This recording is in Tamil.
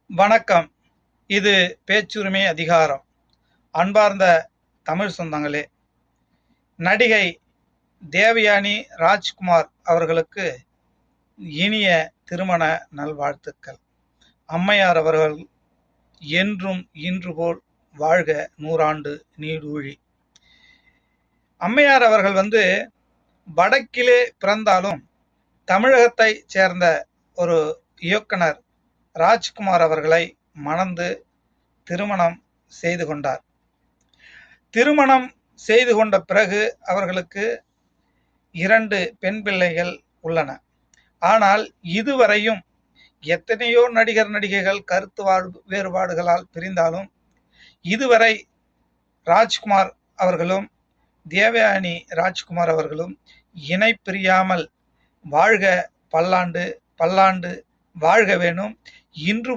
வணக்கம். இது பேச்சுரிமை அதிகாரம். அன்பார்ந்த தமிழ் சொந்தங்களே, நடிகை தேவயானி ராஜ்குமார் அவர்களுக்கு இனிய திருமண நல்வாழ்த்துக்கள். அம்மையார் அவர்கள் என்றும் இன்று போல் வாழ்க, 100 ஆண்டு நீடூழி. அம்மையார் அவர்கள் வடக்கிலே பிறந்தாலும் தமிழகத்தை சேர்ந்த ஒரு இயக்குனர் ராஜ்குமார் அவர்களை மணந்து திருமணம் செய்து கொண்டார். திருமணம் செய்து கொண்ட பிறகு அவர்களுக்கு 2 பெண் பிள்ளைகள் உள்ளன. ஆனால் இதுவரையும் எத்தனையோ நடிகர் நடிகைகள் கருத்து வேறுபாடுகளால் பிரிந்தாலும் இதுவரை ராஜ்குமார் அவர்களும் தேவயானி ராஜ்குமார் அவர்களும் இணை பிரியாமல் வாழ்க, பல்லாண்டு பல்லாண்டு வாழ்க வேணும். இன்று